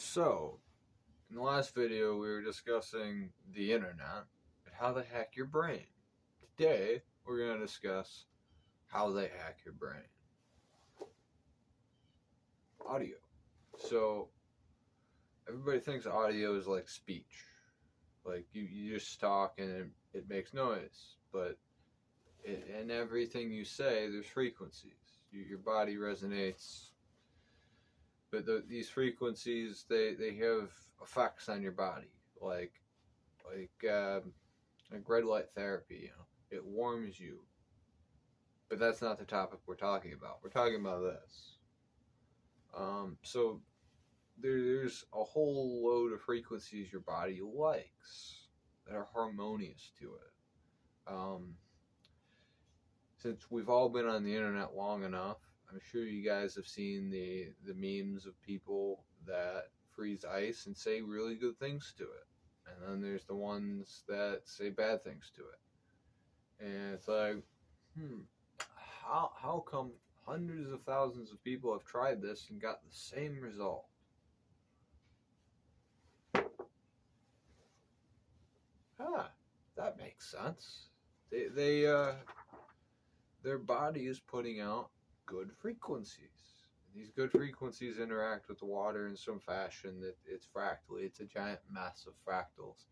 So, in the last video, we were discussing the internet and how they hack your brain. Today, we're going to discuss how they hack your brain. Audio. So, everybody thinks audio is like speech. Like, you just talk and it makes noise. But in everything you say, there's frequencies. Your body resonates. But these frequencies, they have effects on your body. Like red light therapy, it warms you. But that's not the topic we're talking about. We're talking about this. So there's a whole load of frequencies your body likes that are harmonious to it. Since we've all been on the internet long enough, I'm sure you guys have seen the memes of people that freeze ice and say really good things to it. And then there's the ones that say bad things to it. And it's like, how come hundreds of thousands of people have tried this and got the same result? That makes sense. Their body is putting out good frequencies. These good frequencies interact with the water in some fashion that it's fractally. It's a giant mess of fractals,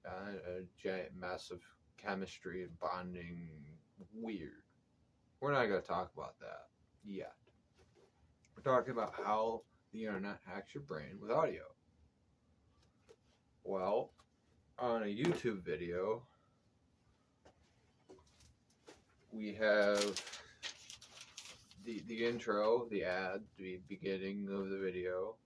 a giant mess of chemistry and bonding. Weird. We're not going to talk about that yet. We're talking about how the internet hacks your brain with audio. Well, on a YouTube video, we have the intro, the ad, the beginning of the video.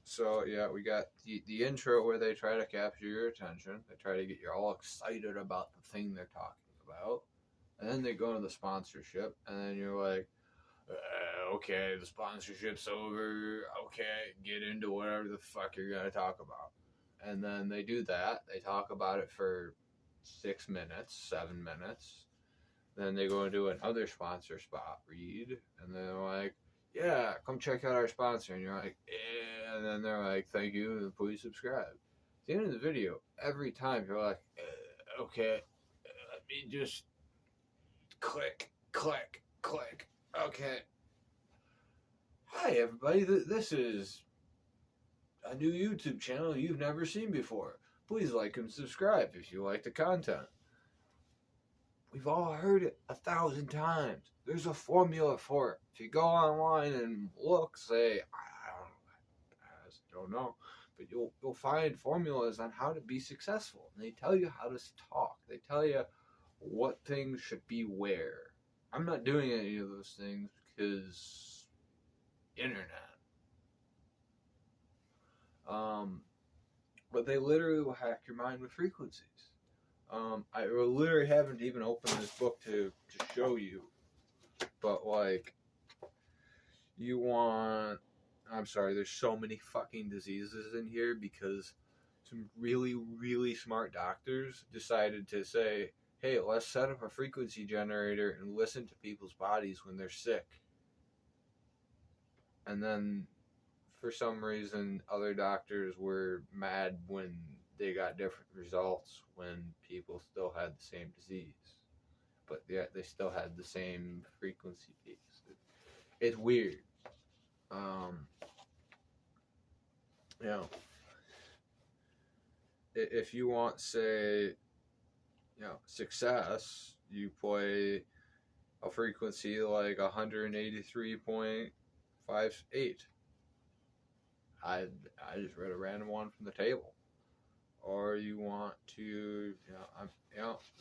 So yeah, we got the intro where they try to capture your attention. They try to get you all excited about the thing they're talking about. And then they go into the sponsorship, and then you're like, okay, the sponsorship's over. Okay, get into whatever the fuck you're going to talk about. And then they do that. They talk about it for 6 minutes, 7 minutes. Then they go into another sponsor spot read, and they're like, yeah, come check out our sponsor. And you're like, yeah. And then they're like, thank you, and please subscribe. At the end of the video, every time you're like, okay, let me just click. Okay. Hi, everybody. This is a new YouTube channel you've never seen before. Please like and subscribe if you like the content. We've all heard it 1,000 times. There's a formula for it. If you go online and look, say, I don't know, but you'll find formulas on how to be successful. And they tell you how to talk. They tell you what things should be where. I'm not doing any of those things because internet. But they literally will hack your mind with frequencies. I literally haven't even opened this book to show you, but like, I'm sorry, there's so many fucking diseases in here because some really, really smart doctors decided to say, hey, let's set up a frequency generator and listen to people's bodies when they're sick. And then, for some reason, other doctors were mad when they got different results when people still had the same disease. But yet they still had the same frequency peaks. It's weird. If you want, say, success, you play a frequency like 183.58. I just read a random one from the table. Or you want to,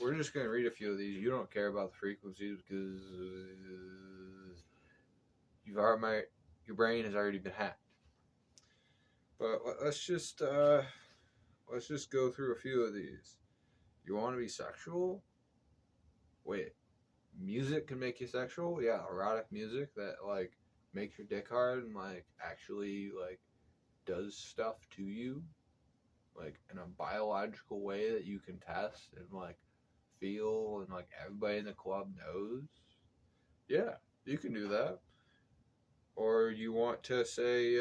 we're just going to read a few of these. You don't care about the frequencies because your brain has already been hacked. But let's just go through a few of these. You want to be sexual? Wait, music can make you sexual? Yeah, erotic music that like makes your dick hard and like actually like does stuff to you, like in a biological way that you can test and like feel and like everybody in the club knows. Yeah, you can do that. Or you want to say,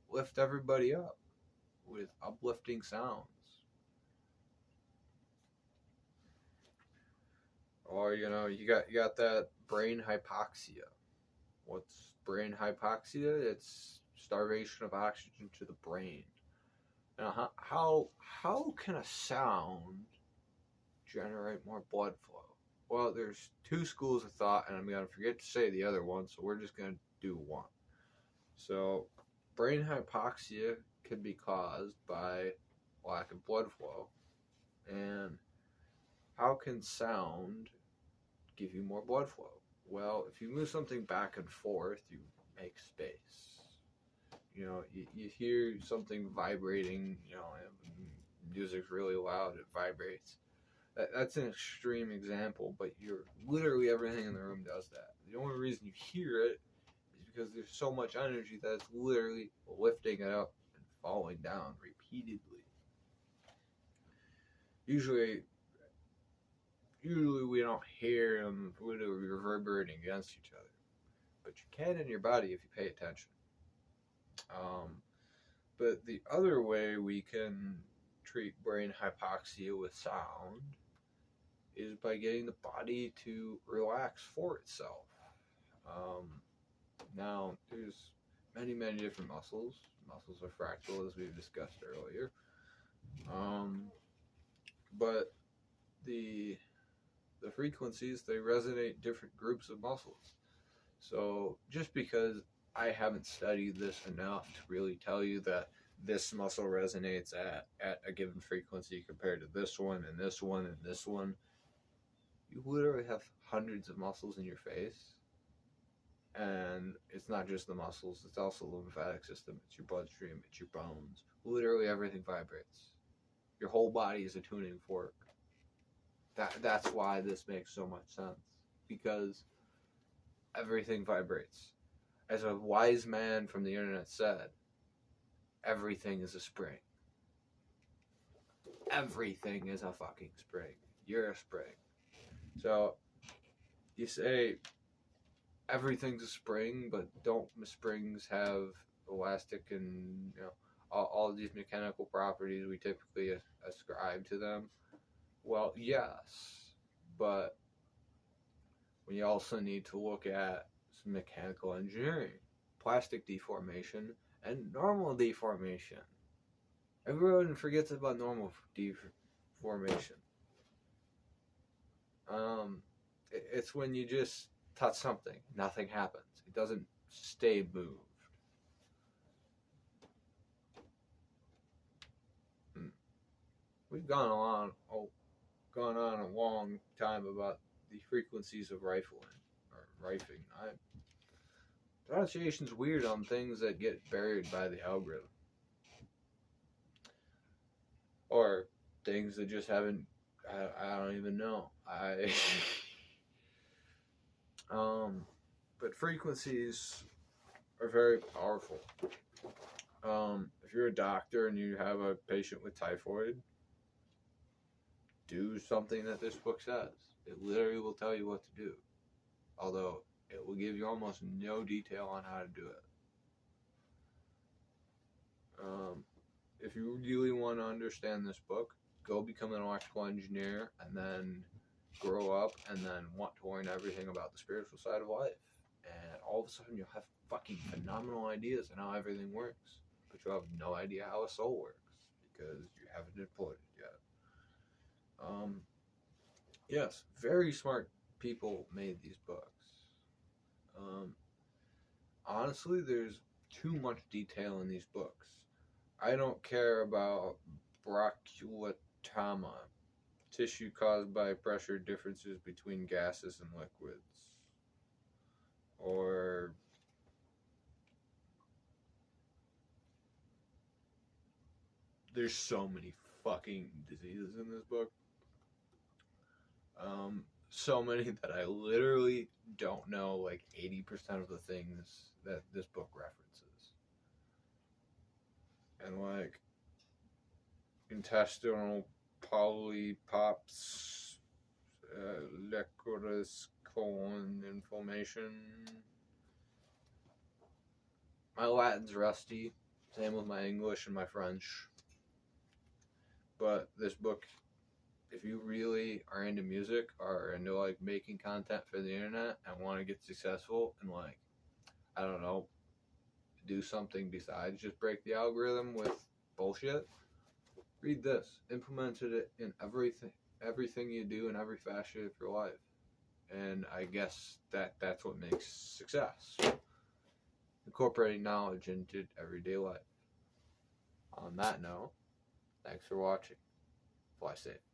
lift everybody up with uplifting sounds. Or you got that brain hypoxia. What's brain hypoxia? It's starvation of oxygen to the brain. Now, how can a sound generate more blood flow? Well, there's two schools of thought, and I'm gonna forget to say the other one, so we're just gonna do one. So, brain hypoxia can be caused by lack of blood flow, and how can sound give you more blood flow? Well, if you move something back and forth, you make space. You hear something vibrating, and music's really loud, it vibrates. That's an extreme example, but literally everything in the room does that. The only reason you hear it is because there's so much energy that it's literally lifting it up and falling down repeatedly. Usually we don't hear them literally reverberating against each other, but you can in your body if you pay attention. But the other way we can treat brain hypoxia with sound is by getting the body to relax for itself. Now, there's many different muscles. Muscles are fractal, as we've discussed earlier. But the frequencies, they resonate different groups of muscles. So just because I haven't studied this enough to really tell you that this muscle resonates at a given frequency compared to this one and this one and this one, you literally have hundreds of muscles in your face. And it's not just the muscles, it's also the lymphatic system, it's your bloodstream, it's your bones. Literally everything vibrates. Your whole body is a tuning fork. That's why this makes so much sense. Because everything vibrates. As a wise man from the internet said, everything is a spring. Everything is a fucking spring. You're a spring. So, you say everything's a spring, but don't springs have elastic and all of these mechanical properties we typically ascribe to them? Well, yes, but we also need to look at some mechanical engineering, plastic deformation, and normal deformation. Everyone forgets about normal deformation. It's when you just touch something, nothing happens. It doesn't stay moved. We've gone on a long time about the frequencies of rifling. Pronunciation's weird on things that get buried by the algorithm. Or things that just haven't, I don't even know. But frequencies are very powerful. If you're a doctor and you have a patient with typhoid, do something that this book says. It literally will tell you what to do. Although it will give you almost no detail on how to do it. If you really want to understand this book, go become an electrical engineer and then grow up and then want to learn everything about the spiritual side of life. And all of a sudden you'll have fucking phenomenal ideas on how everything works. But you'll have no idea how a soul works because you haven't deployed it yet. Yes, very smart people made these books. Honestly, there's too much detail in these books. I don't care about bronchiolitoma, tissue caused by pressure differences between gases and liquids, or there's so many fucking diseases in this book. So many that I literally don't know like 80% of the things that this book references. And like intestinal polypops, licorice colon inflammation, My Latin's rusty. Same with my English and my French. But this book, if you really are into music or into like making content for the internet and want to get successful and like, I don't know, do something besides just break the algorithm with bullshit, read this. Implemented it in everything you do in every facet of your life. And I guess that's what makes success. Incorporating knowledge into everyday life. On that note, thanks for watching. Fly safe.